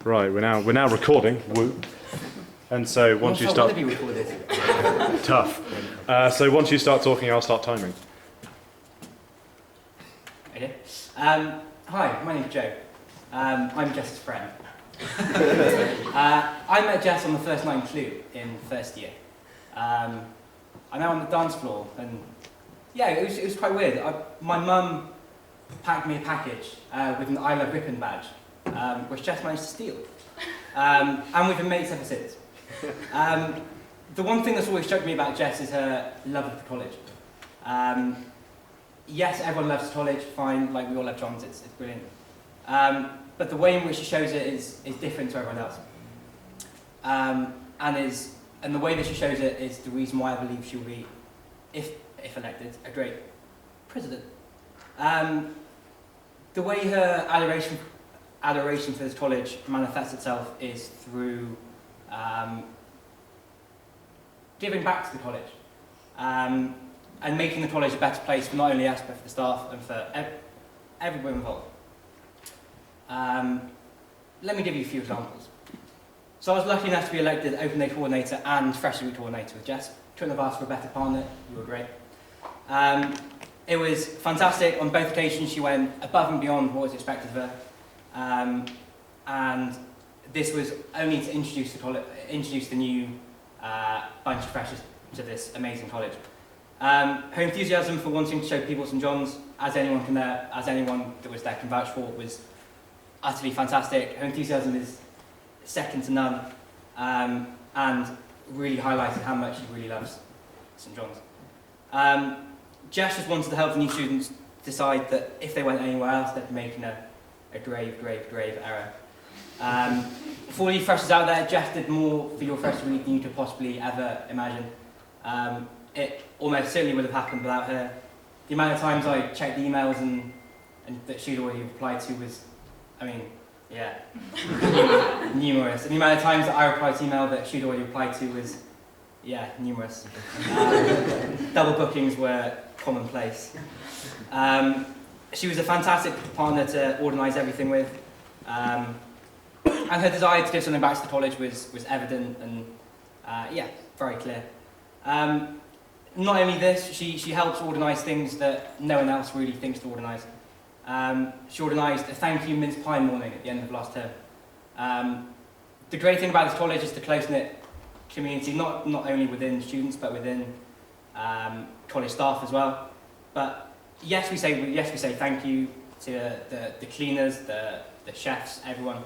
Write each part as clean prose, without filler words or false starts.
Right, we're now recording. Woo. And so once you start, tough. So once you start talking, I'll start timing. Okay. Hi, my name's Joe. I'm Jess's friend. I met Jess on the first night in Clue in first year. I'm out on the dance floor, and yeah, it was quite weird. My mum packed me a package with an I Love Ripon badge, which Jess managed to steal. And we've been mates ever since. The one thing that's always struck me about Jess is her love of the college. Yes, everyone loves college, fine, like we all love John's, it's brilliant. But the way in which she shows it is different to everyone else. And the way that she shows it is the reason why I believe she'll be, if elected, a great president. The way her adoration for this college manifests itself is through giving back to the college and making the college a better place for not only us but for the staff and for everyone involved. Let me give you a few examples. So I was lucky enough to be elected Open Day Coordinator and Freshman Week Coordinator with Jess. Couldn't have asked for a better partner, you were great. It was fantastic. On both occasions she went above and beyond what was expected of her. And this was only to introduce the new bunch of freshers to this amazing college. Her enthusiasm for wanting to show people St John's, as anyone that was there can vouch for, was utterly fantastic. Her enthusiasm is second to none, and really highlighted how much she really loves St John's. Jess just wanted to help the new students decide that if they went anywhere else, they'd be making a grave error. For all you freshers out there, Jess did more for your freshman week than you could possibly ever imagine. It almost certainly would have happened without her. The amount of times I checked the emails and that she'd already replied to was, numerous. And the amount of times that I replied to email that she'd already replied to was, numerous. Double bookings were commonplace. She was a fantastic partner to organise everything with. And her desire to give something back to the college was evident and, very clear. Not only this, she helps organise things that no one else really thinks to organise. She organised a thank you mince pie morning at the end of last term. The great thing about this college is the close-knit community, not only within students but within college staff as well. But yes, we say thank you to the cleaners, the chefs, everyone.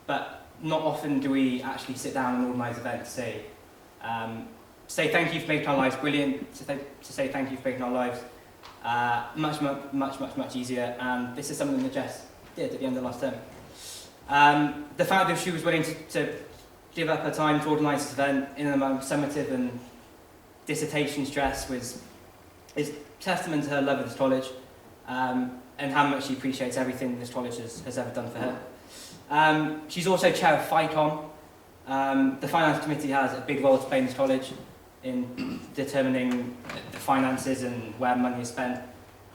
But not often do we actually sit down and organise events to say thank you for making our lives brilliant, to say thank you for making our lives much easier. And this is something that Jess did at the end of last term. The fact that she was willing to give up her time to organise this event in and among summative and dissertation stress is testament to her love of this college and how much she appreciates everything this college has ever done for her. She's also chair of FICOM. The finance committee has a big role to play in this college in determining the finances and where money is spent.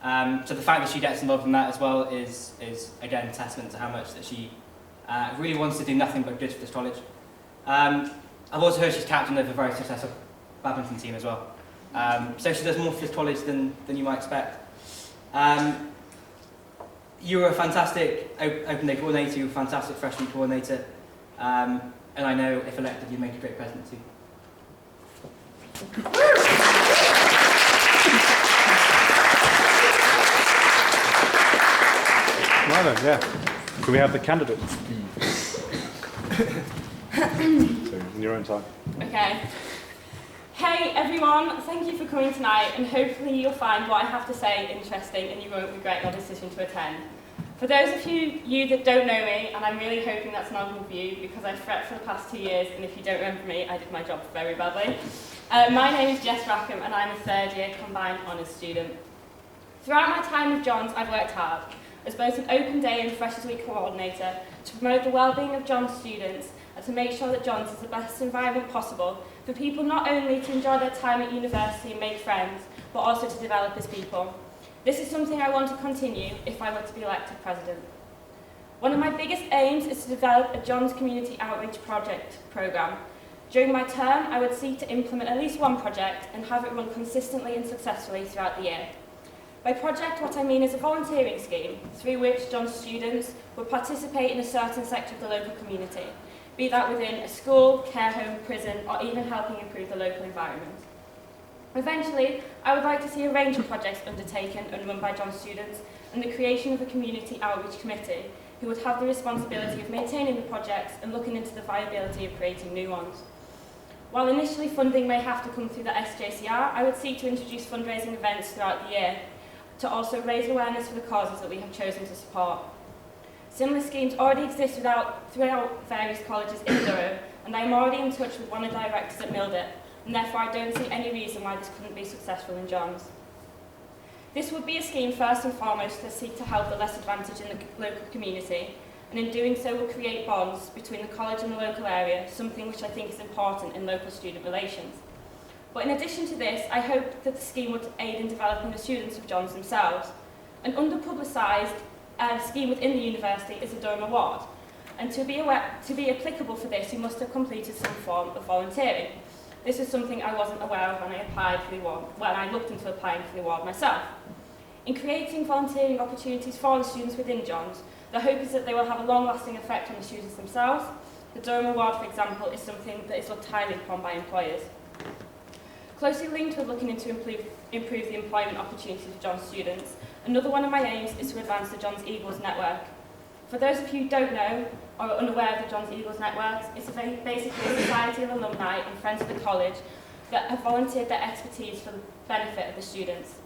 So the fact that she gets involved in that as well is again testament to how much that she really wants to do nothing but good for this college. I've also heard she's captain of a very successful badminton team as well. So she does more for this college than you might expect. You were a fantastic Open Day Coordinator, you were a fantastic Freshman Coordinator, and I know if elected you'd make a great president too. Right then, Can we have the candidates? So, in your own time. Okay. Hey everyone, thank you for coming tonight, and hopefully you'll find what I have to say interesting and you won't regret your decision to attend. For those of you that don't know me, and I'm really hoping that's not of you because I've fret for the past 2 years, and if you don't remember me, I did my job very badly. My name is Jess Rackham and I'm a third year combined honours student. Throughout my time with John's, I've worked hard as both an Open Day and Freshers Week coordinator to promote the well-being of John's students and to make sure that John's is the best environment possible for people not only to enjoy their time at university and make friends, but also to develop as people. This is something I want to continue if I were to be elected president. One of my biggest aims is to develop a Johns Community Outreach Project programme. During my term, I would seek to implement at least one project and have it run consistently and successfully throughout the year. By project, what I mean is a volunteering scheme through which Johns students would participate in a certain sector of the local community, be that within a school, care home, prison, or even helping improve the local environment. Eventually, I would like to see a range of projects undertaken and run by Johns students and the creation of a community outreach committee who would have the responsibility of maintaining the projects and looking into the viability of creating new ones. While initially funding may have to come through the SJCR, I would seek to introduce fundraising events throughout the year to also raise awareness for the causes that we have chosen to support. Similar schemes already exist throughout various colleges in Durham, and I am already in touch with one of the directors at Mildet, and therefore I don't see any reason why this couldn't be successful in Johns. This would be a scheme first and foremost to seek to help the less advantaged in the local community, and in doing so will create bonds between the college and the local area, something which I think is important in local student relations. But in addition to this, I hope that the scheme would aid in developing the students of Johns themselves. An under-publicised scheme within the university is a Durham Award, and to be applicable for this, you must have completed some form of volunteering. This is something I wasn't aware of when I applied for the award, when I looked into applying for the award myself. In creating volunteering opportunities for the students within Johns, the hope is that they will have a long-lasting effect on the students themselves. The Durham Award, for example, is something that is looked highly upon by employers. Closely linked with looking into improve the employment opportunities of Johns students, another one of my aims is to advance the Johns Eagles Network. For those of you who don't know or are unaware of the Johns Eagles Network, it's basically a society of alumni and friends of the college that have volunteered their expertise for the benefit of the students.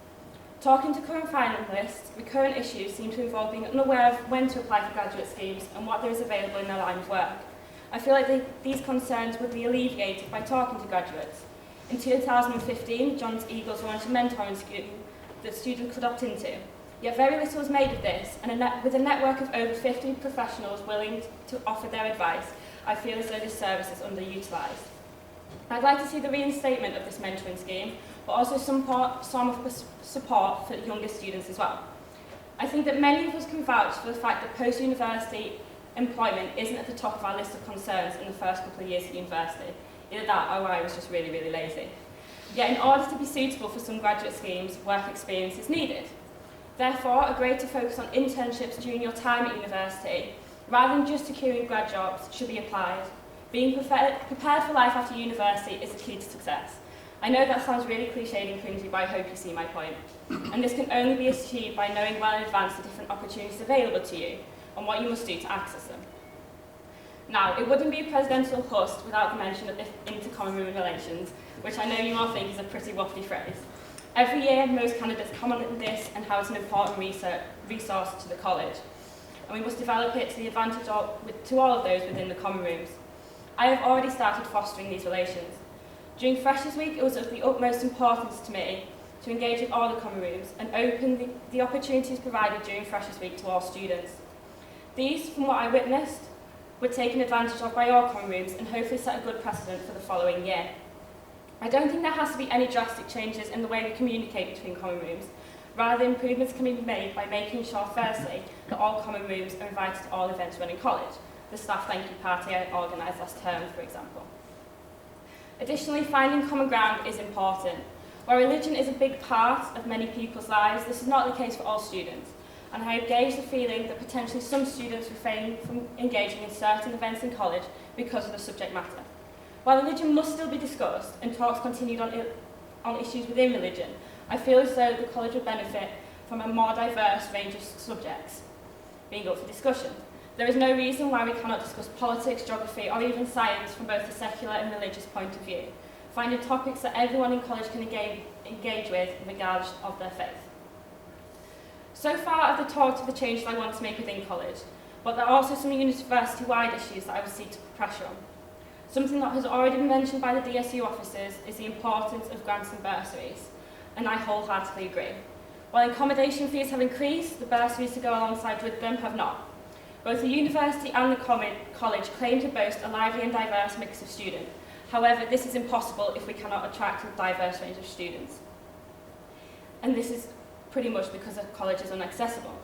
Talking to current finalists, recurrent issues seem to involve being unaware of when to apply for graduate schemes and what there is available in their line of work. I feel like these concerns would be alleviated by talking to graduates. In 2015, Johns Eagles launched a mentoring scheme that students could opt into. Yet very little was made of this, and with a network of over 50 professionals willing to offer their advice, I feel as though this service is underutilised. I'd like to see the reinstatement of this mentoring scheme, but also some support for younger students as well. I think that many of us can vouch for the fact that post-university employment isn't at the top of our list of concerns in the first couple of years at university. Either that or I was just really, really lazy. Yet in order to be suitable for some graduate schemes, work experience is needed. Therefore, a greater focus on internships during your time at university, rather than just securing grad jobs, should be applied. Being prepared for life after university is the key to success. I know that sounds really cliched and cringy, but I hope you see my point. And this can only be achieved by knowing well in advance the different opportunities available to you and what you must do to access them. Now, it wouldn't be a presidential host without the mention of inter-common room relations, which I know you all think is a pretty waffly phrase. Every year, most candidates comment on this and how it's an important resource to the college, and we must develop it to the advantage to all of those within the common rooms. I have already started fostering these relations. During Freshers Week, it was of the utmost importance to me to engage with all the common rooms and open the opportunities provided during Freshers Week to all students. These, from what I witnessed, were taken advantage of by all common rooms and hopefully set a good precedent for the following year. I don't think there has to be any drastic changes in the way we communicate between common rooms. Rather, improvements can be made by making sure, firstly, that all common rooms are invited to all events run in college. The staff thank you party I organised last term, for example. Additionally, finding common ground is important. While religion is a big part of many people's lives, this is not the case for all students, and I have gauged the feeling that potentially some students refrain from engaging in certain events in college because of the subject matter. While religion must still be discussed and talks continued on issues within religion, I feel as though the college would benefit from a more diverse range of subjects being up for discussion. There is no reason why we cannot discuss politics, geography, or even science from both a secular and religious point of view, finding topics that everyone in college can engage with regardless of their faith. So far, I've talked of the changes I want to make within college, but there are also some university-wide issues that I would seek to put pressure on. Something that has already been mentioned by the DSU officers is the importance of grants and bursaries, and I wholeheartedly agree. While accommodation fees have increased, the bursaries to go alongside with them have not. Both the university and the college claim to boast a lively and diverse mix of students. However, this is impossible if we cannot attract a diverse range of students. And this is pretty much because the college is inaccessible.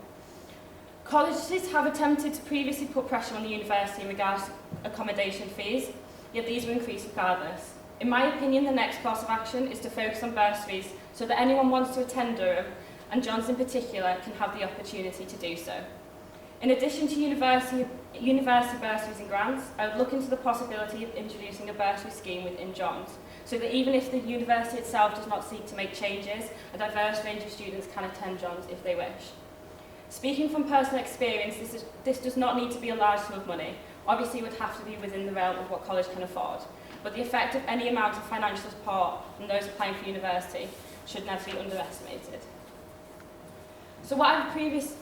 Colleges have attempted to previously put pressure on the university in regards to accommodation fees, yet these will increase regardless. In my opinion, the next course of action is to focus on bursaries so that anyone who wants to attend Durham, and Johns in particular, can have the opportunity to do so. In addition to university bursaries and grants, I would look into the possibility of introducing a bursary scheme within Johns, so that even if the university itself does not seek to make changes, a diverse range of students can attend Johns if they wish. Speaking from personal experience, this does not need to be a large sum of money. Obviously, it would have to be within the realm of what college can afford, but the effect of any amount of financial support from those applying for university should never be underestimated. So what I've previously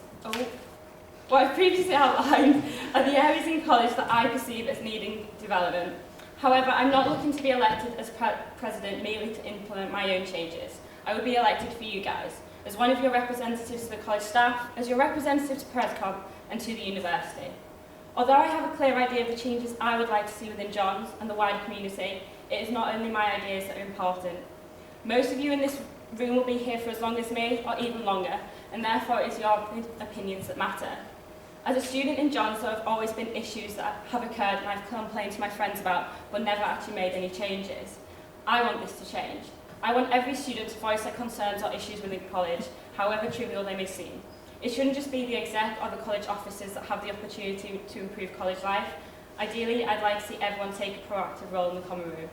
outlined are the areas in college that I perceive as needing development. However, I'm not looking to be elected as president merely to implement my own changes. I would be elected for you guys, as one of your representatives to the college staff, as your representative to PresCom and to the university. Although I have a clear idea of the changes I would like to see within Johns and the wider community, it is not only my ideas that are important. Most of you in this room will be here for as long as me, or even longer, and therefore it is your opinions that matter. As a student in Johns, there have always been issues that have occurred and I've complained to my friends about, but never actually made any changes. I want this to change. I want every student to voice their concerns or issues within college, however trivial they may seem. It shouldn't just be the exec or the college officers that have the opportunity to improve college life. Ideally, I'd like to see everyone take a proactive role in the common room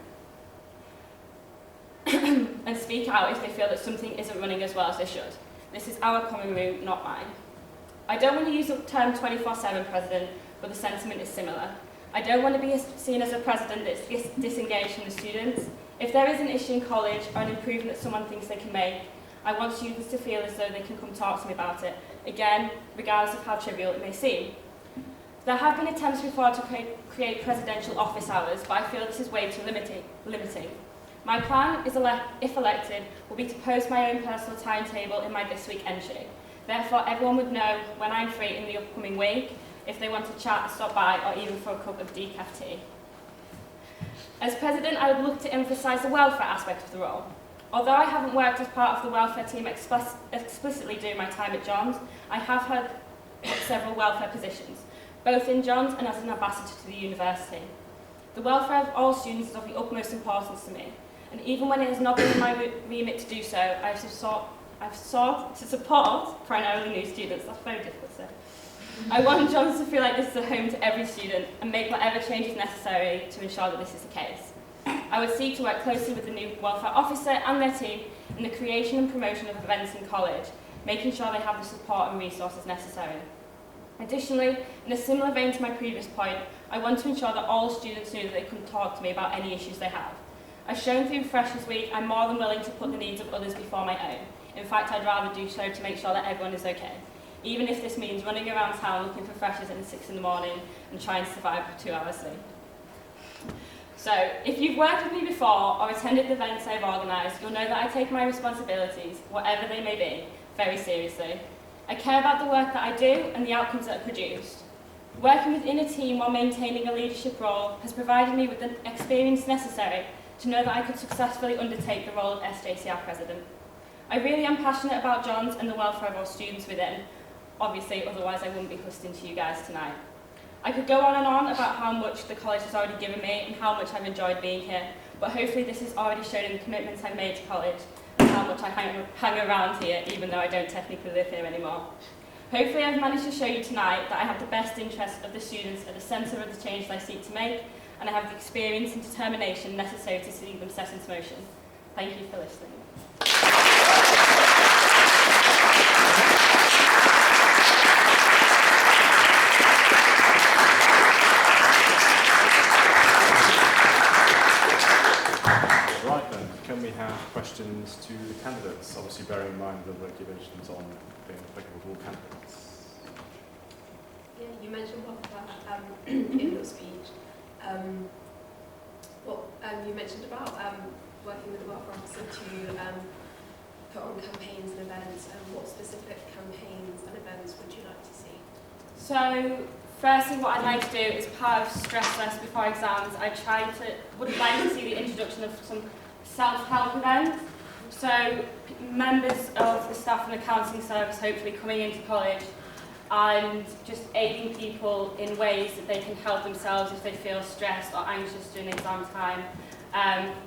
and speak out if they feel that something isn't running as well as they should. This is our common room, not mine. I don't want to use the term 24/7 president, but the sentiment is similar. I don't want to be seen as a president that's disengaged from the students. If there is an issue in college or an improvement that someone thinks they can make, I want students to feel as though they can come talk to me about it, again, regardless of how trivial it may seem. There have been attempts before to create presidential office hours, but I feel this is way too limiting. My plan, if elected, will be to post my own personal timetable in my This Week entry. Therefore, everyone would know when I'm free in the upcoming week, if they want to chat, stop by, or even for a cup of decaf tea. As president, I would look to emphasise the welfare aspect of the role. Although I haven't worked as part of the welfare team explicitly during my time at Johns, I have had several welfare positions, both in Johns and as an ambassador to the university. The welfare of all students is of the utmost importance to me, and even when it has not been in my remit to do so, I've sought to support primarily new students. That's very difficult to say. I want Johns to feel like this is a home to every student and make whatever changes necessary to ensure that this is the case. I would seek to work closely with the new welfare officer and their team in the creation and promotion of events in college, making sure they have the support and resources necessary. Additionally, in a similar vein to my previous point, I want to ensure that all students know that they can talk to me about any issues they have. As shown through Freshers Week, I'm more than willing to put the needs of others before my own. In fact, I'd rather do so to make sure that everyone is okay, even if this means running around town looking for freshers at 6 in the morning and trying to survive with 2 hours sleep. So, if you've worked with me before or attended the events I've organised, you'll know that I take my responsibilities, whatever they may be, very seriously. I care about the work that I do and the outcomes that are produced. Working within a team while maintaining a leadership role has provided me with the experience necessary to know that I could successfully undertake the role of SJCR President. I really am passionate about Johns and the welfare of our students within. Obviously, otherwise I wouldn't be hosting to you guys tonight. I could go on and on about how much the college has already given me and how much I've enjoyed being here, but hopefully this has already shown in the commitments I've made to college and how much I hang around here, even though I don't technically live here anymore. Hopefully I've managed to show you tonight that I have the best interest of the students at the centre of the change that I seek to make, and I have the experience and determination necessary to see them set into motion. Thank you for listening. Right then, can we have questions to the candidates? Obviously bearing in mind the regulations on being applicable to all candidates. Yeah, you mentioned what in your speech. You mentioned about working with the welfare officer to put on campaigns and events. What specific campaigns and events would you like to see? So, firstly, what I'd like to do is part of stress test before exams. Would like to see the introduction of some self-help events. So, members of the staff and the counselling service, hopefully coming into college, and just aiding people in ways that they can help themselves if they feel stressed or anxious during exam time.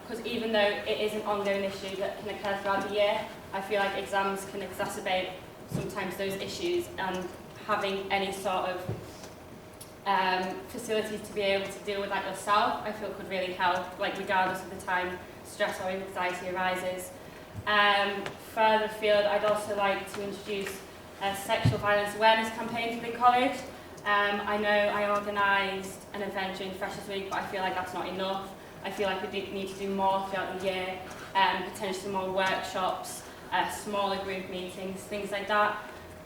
Because even though it is an ongoing issue that can occur throughout the year, I feel like exams can exacerbate sometimes those issues, and having any sort of facilities to be able to deal with that yourself, I feel could really help, like regardless of the time stress or anxiety arises. Further afield, I'd also like to introduce a sexual violence awareness campaign within college. I know I organised an event during Freshers Week, but I feel like that's not enough. I feel like we need to do more throughout the year, potentially more workshops, smaller group meetings, things like that.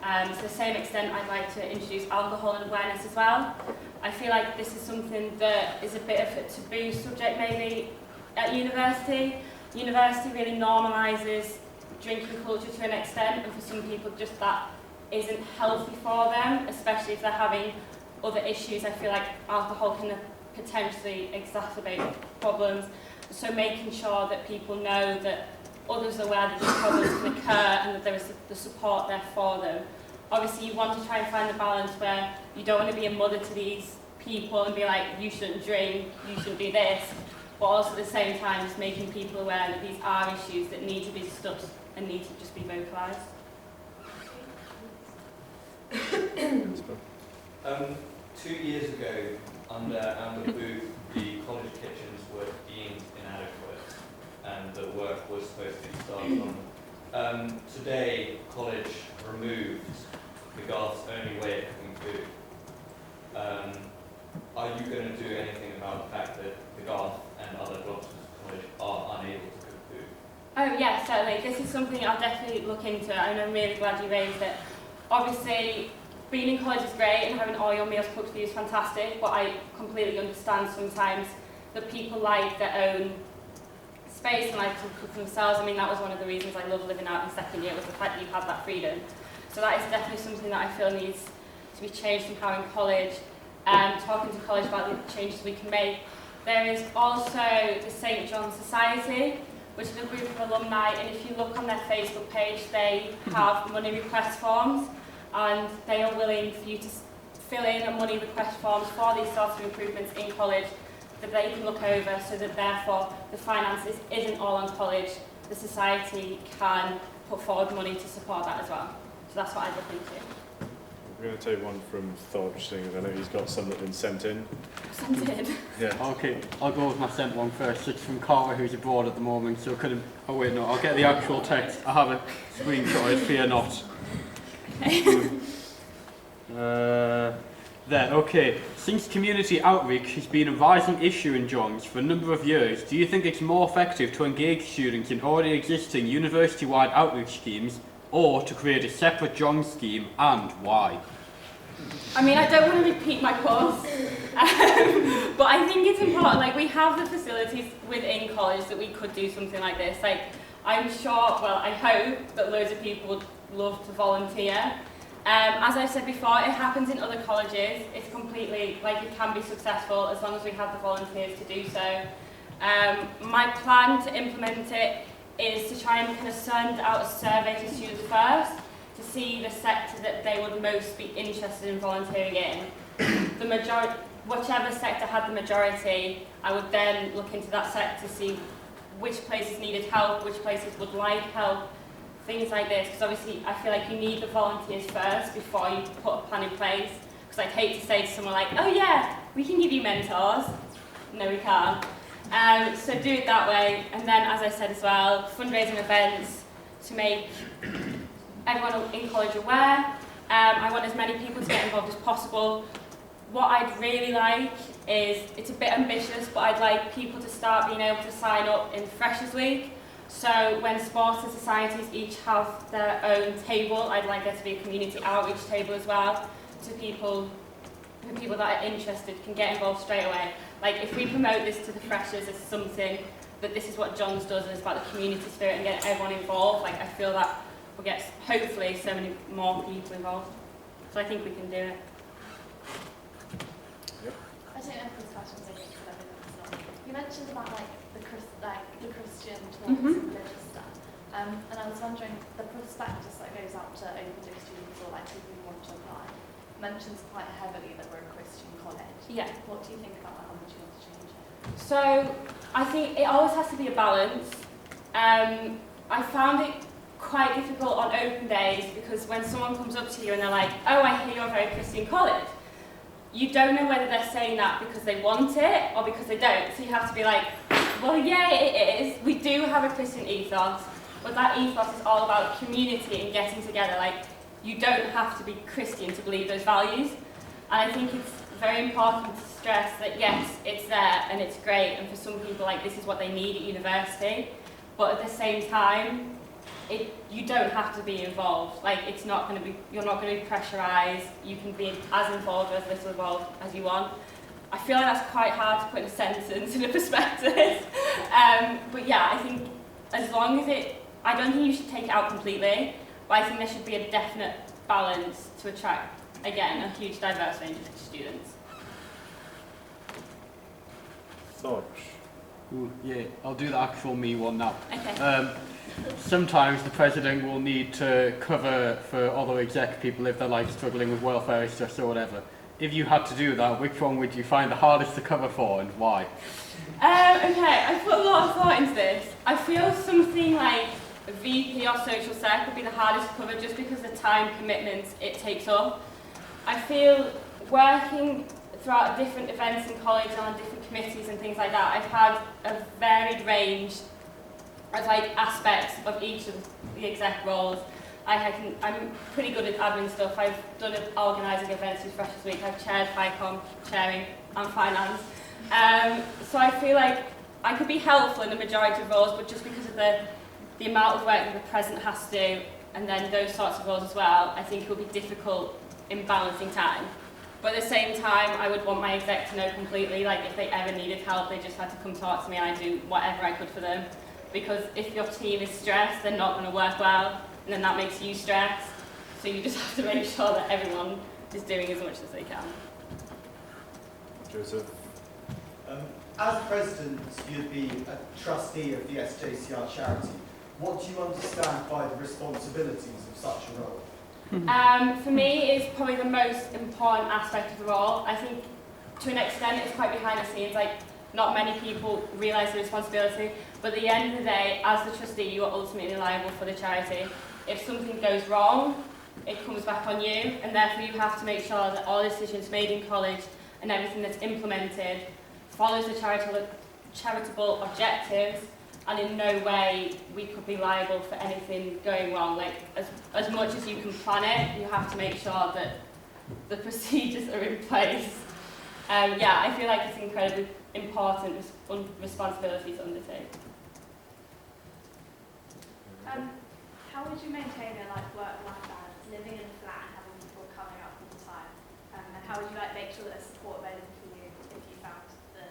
To the same extent, I'd like to introduce alcohol and awareness as well. I feel like this is something that is a bit of a taboo subject maybe at university. University really normalises drinking culture to an extent, and for some people just that isn't healthy for them, especially if they're having other issues. I feel like alcohol can potentially exacerbate problems. So making sure that people know that others are aware that these problems can occur and that there is the support there for them. Obviously you want to try and find the balance where you don't want to be a mother to these people and be like, you shouldn't drink, you shouldn't do this, but also at the same time just making people aware that these are issues that need to be discussed and need to just be vocalised. 2 years ago, under Amber Booth, the college kitchens were deemed inadequate and the work was supposed to be started on. Today, college removed the Garth's only way of cooking food. Are you going to do anything about the fact that the Garth and other blocks of college are unable to cook food? Oh yeah, certainly. This is something I'll definitely look into, and I'm really glad you raised it. Obviously, being in college is great and having all your meals cooked for you is fantastic, but I completely understand sometimes that people like their own space and like to cook for themselves. I mean, that was one of the reasons I loved living out in second year, was the fact that you had that freedom. So that is definitely something that I feel needs to be changed somehow in college. Talking to college about the changes we can make. There is also the St. John Society, which is a group of alumni, and if you look on their Facebook page, they have money request forms, and they are willing for you to fill in a money request forms for these sorts of improvements in college that they can look over, so that therefore the finances isn't all on college. The society can put forward money to support that as well. So that's what I'd look into. We're going to take one from Thorge, seeing as I know he's got some that have been sent in. Sent in? Yeah. Okay, I'll go with my sent one first. It's from Carter, who's abroad at the moment, so couldn't... Oh wait, no, I'll get the actual text. I have a screenshot, fear not. There, okay. Since community outreach has been a rising issue in Johns for a number of years, do you think it's more effective to engage students in already existing university-wide outreach schemes, or to create a separate Johns scheme, and why? I mean, I don't want to repeat my course, but I think it's important. Like, we have the facilities within college that we could do something like this. Like, I'm sure, well, I hope that loads of people would love to volunteer. As I've said before, it happens in other colleges. It's completely, like, it can be successful as long as we have the volunteers to do so. My plan to implement it is to try and kind of send out a survey to students first to see the sector that they would most be interested in volunteering in. The majority, whichever sector had the majority, I would then look into that sector to see which places needed help, which places would like help, things like this, because obviously I feel like you need the volunteers first before you put a plan in place, because I'd hate to say to someone like, oh yeah, we can give you mentors. No, we can't. So do it that way, and then, as I said as well, fundraising events to make everyone in college aware. I want as many people to get involved as possible. What I'd really like is, it's a bit ambitious, but I'd like people to start being able to sign up in Freshers Week. So when sports and societies each have their own table, I'd like there to be a community outreach table as well, to people that are interested can get involved straight away. Like, if we promote this to the freshers as something that this is what Johns does, and it's about the community spirit and getting everyone involved, like, I feel that we'll get, hopefully, so many more people involved. So I think we can do it. Yep. I don't know if this question's okay because I've been listening. You mentioned about the Christian talks and religious stuff, and I was wondering, the prospectus that goes out to open day students or like people who want to apply, mentions quite heavily that we're a Christian college. Yeah. What do you think about that, and would you want to change it? So I think it always has to be a balance. I found it quite difficult on open days because when someone comes up to you and they're like, oh, I hear you're a very Christian college, you don't know whether they're saying that because they want it or because they don't. So you have to be like, well, yeah, it is. We do have a Christian ethos, but that ethos is all about community and getting together. Like, you don't have to be Christian to believe those values. And I think it's very important to stress that, yes, it's there and it's great, and for some people, like, this is what they need at university. But at the same time, you don't have to be involved. Like, it's not going to be, you're not going to be pressurised. You can be as involved or as little involved as you want. I feel like that's quite hard to put in a sentence in a perspective. But yeah, I think as long as I don't think you should take it out completely, but I think there should be a definite balance to attract, again, a huge diverse range of students. Sarge. Ooh, yeah, I'll do the actual me one now. Okay. Sometimes the president will need to cover for other exec people if they're like struggling with welfare issues or whatever. If you had to do that, which one would you find the hardest to cover for and why? Okay, I put a lot of thought into this. I feel something like VP or social sec would be the hardest to cover just because of the time commitments it takes up. I feel working throughout different events in college and on different committees and things like that, I've had a varied range of like aspects of each of the exec roles. I'm pretty good at admin stuff. I've done organising events with Freshers Week. I've chaired FICOM, chairing, and finance. So I feel like I could be helpful in the majority of roles, but just because of the amount of work that the president has to do, and then those sorts of roles as well, I think it will be difficult in balancing time. But at the same time, I would want my exec to know completely, like if they ever needed help, they just had to come talk to me and I'd do whatever I could for them. Because if your team is stressed, they're not going to work well, and then that makes you stressed. So you just have to make sure that everyone is doing as much as they can. Joseph. As president, you'd be a trustee of the SJCR charity. What do you understand by the responsibilities of such a role? For me, it's probably the most important aspect of the role. I think to an extent it's quite behind the scenes, like not many people realise the responsibility, but at the end of the day, as the trustee, you are ultimately liable for the charity. If something goes wrong, it comes back on you, and therefore you have to make sure that all decisions made in college and everything that's implemented follows the charitable objectives, and in no way we could be liable for anything going wrong. Like, as much as you can plan it, you have to make sure that the procedures are in place. Yeah, I feel like it's an incredibly important responsibility to undertake. How would you maintain a work-life balance, living in a flat and having people coming up all the time? And how would you make sure that there's support available for you if you found the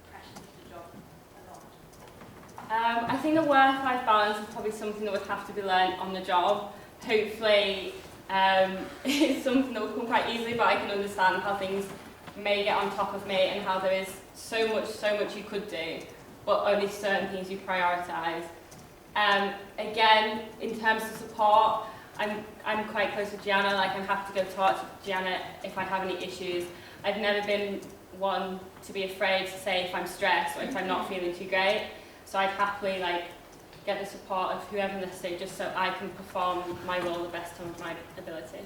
pressure of the job a lot? I think the work-life balance is probably something that would have to be learned on the job. Hopefully, it's something that will come quite easily, but I can understand how things may get on top of me and how there is so much you could do, but only certain things you prioritise. Again, in terms of support, I'm quite close with Gianna. Like, I'm happy to go talk to Gianna if I have any issues. I've never been one to be afraid to say if I'm stressed or if I'm not feeling too great. So I'd happily get the support of whoever necessary, just so I can perform my role the best of my ability.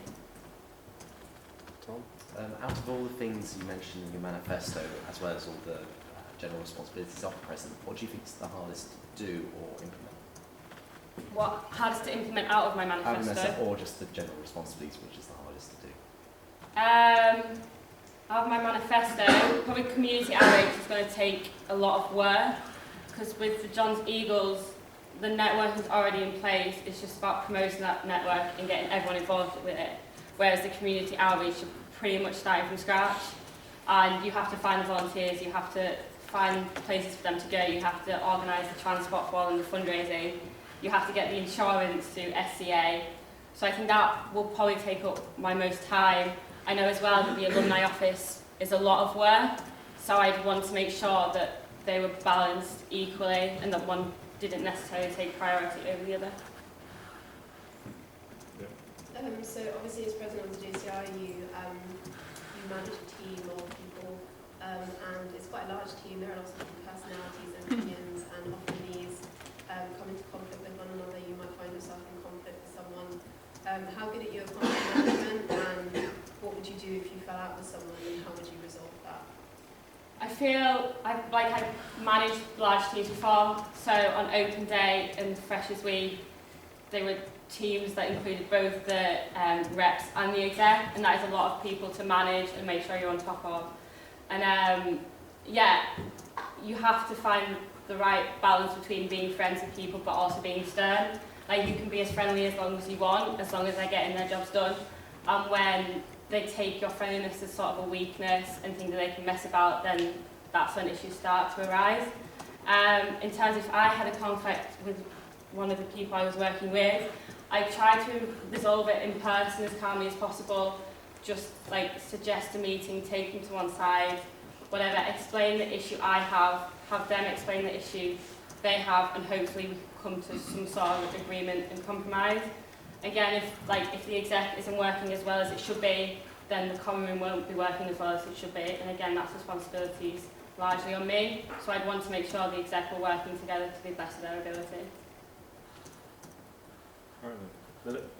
Tom? Out of all the things you mentioned in your manifesto, as well as all the general responsibilities of the president, what do you think is the hardest to do or implement? What hardest to implement out of my manifesto? Or just the general responsibilities, which is the hardest to do? Out of my manifesto, probably community outreach is going to take a lot of work, because with the Johns Eagles, the network is already in place. It's just about promoting that network and getting everyone involved with it. Whereas the community outreach, you're pretty much starting from scratch, and you have to find the volunteers, you have to find places for them to go, you have to organise the transport for all and the fundraising, you have to get the insurance through SCA. So I think that will probably take up my most time. I know as well that the alumni office is a lot of work, so I'd want to make sure that they were balanced equally and that one didn't necessarily take priority over the other. So obviously as president of the JCR, you manage a team of people, and it's quite a large team. There are lots of different personalities and opinions, and often these come into conflict with one another. You might find yourself in conflict with someone. How good are you at conflict management, and what would you do if you fell out with someone, and how would you resolve that? I feel I've managed large teams before, so on open day and freshers week, they were teams that included both the reps and the exec, and that is a lot of people to manage and make sure you're on top of. And yeah, you have to find the right balance between being friends with people but also being stern. Like, you can be as friendly as long as you want, as long as they're getting their jobs done. And when they take your friendliness as sort of a weakness and think that they can mess about, then that's when issues start to arise. In terms of if I had a conflict with one of the people I was working with, I try to resolve it in person as calmly as possible. Just like suggest a meeting, take them to one side, whatever, explain the issue I have them explain the issue they have, and hopefully we can come to some sort of agreement and compromise. Again, if the exec isn't working as well as it should be, then the common room won't be working as well as it should be. And again, that's responsibilities largely on me. So I'd want to make sure the exec were working together to the best of their ability. Right then. Philip?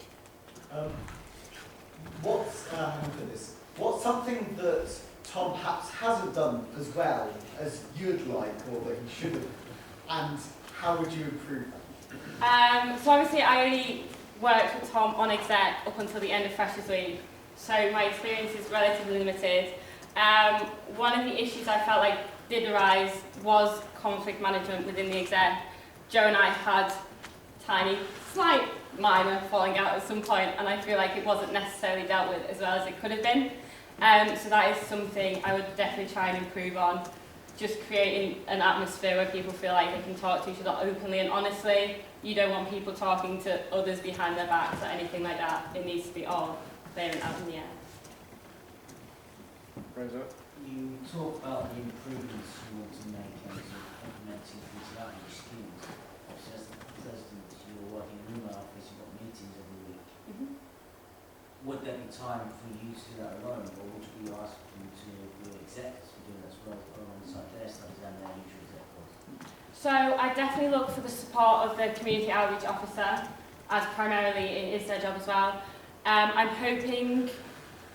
What's something that Tom perhaps hasn't done as well as you'd like, or that he should have, and how would you improve that? So obviously I only worked with Tom on exec up until the end of Freshers Week, so my experience is relatively limited. One of the issues I felt like did arise was conflict management within the exec. Joe and I had slight minor falling out at some point, and I feel like it wasn't necessarily dealt with as well as it could have been. So that is something I would definitely try and improve on, just creating an atmosphere where people feel like they can talk to each other openly and honestly. You don't want people talking to others behind their backs or anything like that. It needs to be all clear and out in the air. Rosa? You talk about the improvements you want to make in terms of implementing these outreach schemes. Obviously, as the president, you're working in my office, you've got meetings every week. Mm-hmm. Would there be time for you to do that alone, or would you ask them to your execs to do that as well, alongside their studies and their usual exec roles? So I definitely look for the support of the community outreach officer, as primarily it is their job as well. I'm hoping,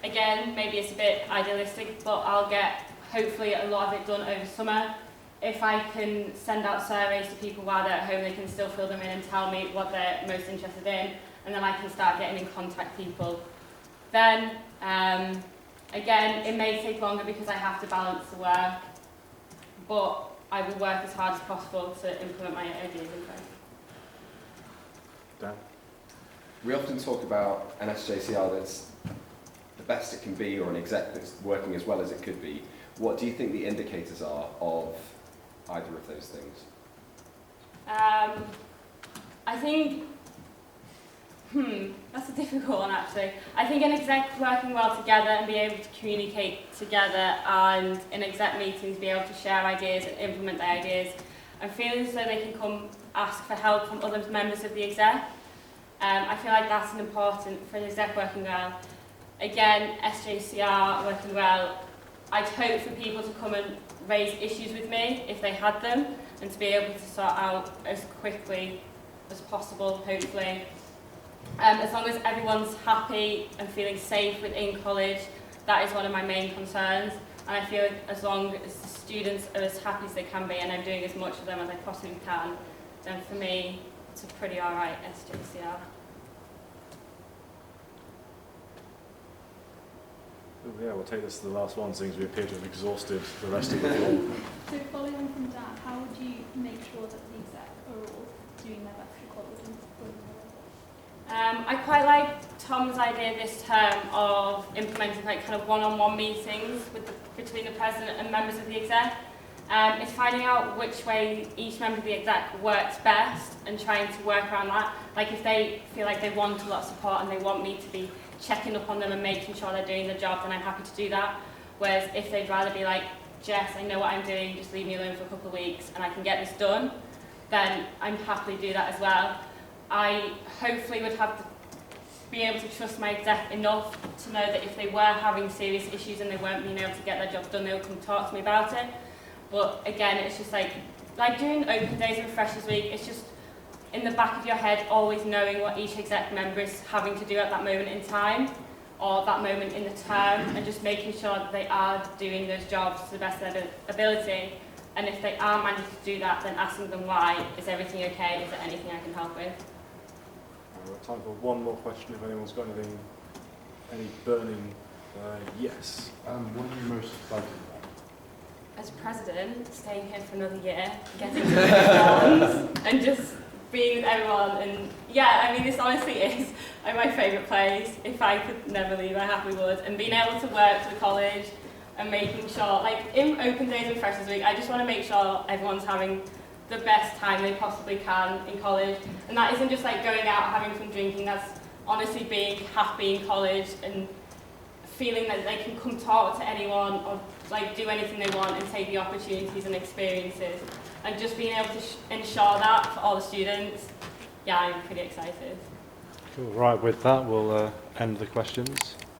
again, maybe it's a bit idealistic, but I'll get hopefully a lot of it done over summer. If I can send out surveys to people while they're at home, they can still fill them in and tell me what they're most interested in, and then I can start getting in contact people. Then, again, it may take longer because I have to balance the work, but I will work as hard as possible to implement my ideas in place. Dan? We often talk about an SJCR that's the best it can be, or an exec that's working as well as it could be. What do you think the indicators are of either of those things? I think, that's a difficult one actually. I think an exec working well together and be able to communicate together, and in exec meetings be able to share ideas and implement their ideas, and feeling as though they can come ask for help from other members of the exec. I feel like that's an important for the exec working well. Again, SJCR working well, I'd hope for people to come and raise issues with me if they had them, and to be able to sort out as quickly as possible, hopefully. As long as everyone's happy and feeling safe within college, that is one of my main concerns. And I feel like as long as the students are as happy as they can be and I'm doing as much for them as I possibly can, then for me, it's a pretty alright SJCR. Oh, yeah, we'll take this to the last one, since we appear to have exhausted the rest of the floor. So following on from Dan, how would you make sure that the exec are all doing their best for college and supporting their work? I quite like Tom's idea this term of implementing kind of one-on-one meetings between the president and members of the exec. It's finding out which way each member of the exec works best and trying to work around that. Like if they feel like they want a lot of support and they want me to be checking up on them and making sure they're doing their job, then I'm happy to do that. Whereas if they'd rather be like, Jess, I know what I'm doing, just leave me alone for a couple of weeks and I can get this done, then I'm happily do that as well. I hopefully would have being able to trust my exec enough to know that if they were having serious issues and they weren't being able to get their jobs done, they would come talk to me about it. But again, it's just like doing open days and Freshers Week, it's just in the back of your head always knowing what each exec member is having to do at that moment in time or that moment in the term, and just making sure that they are doing those jobs to the best of their ability. And if they are managing to do that, then asking them why. Is everything okay? Is there anything I can help with? We've got time for one more question if anyone's got anything, any burning yes. What are you most excited about? As president, staying here for another year, getting to know exams, and just being with everyone. And yeah, I mean, this honestly is my favourite place. If I could never leave, I happily would. And being able to work for the college and making sure, like in open days and Freshers Week, I just want to make sure everyone's having the best time they possibly can in college. And that isn't just like going out having fun drinking, that's honestly being happy in college and feeling that they can come talk to anyone or like do anything they want and take the opportunities and experiences. And just being able to ensure that for all the students, yeah, I'm pretty excited. Cool. Right, with that, we'll end the questions.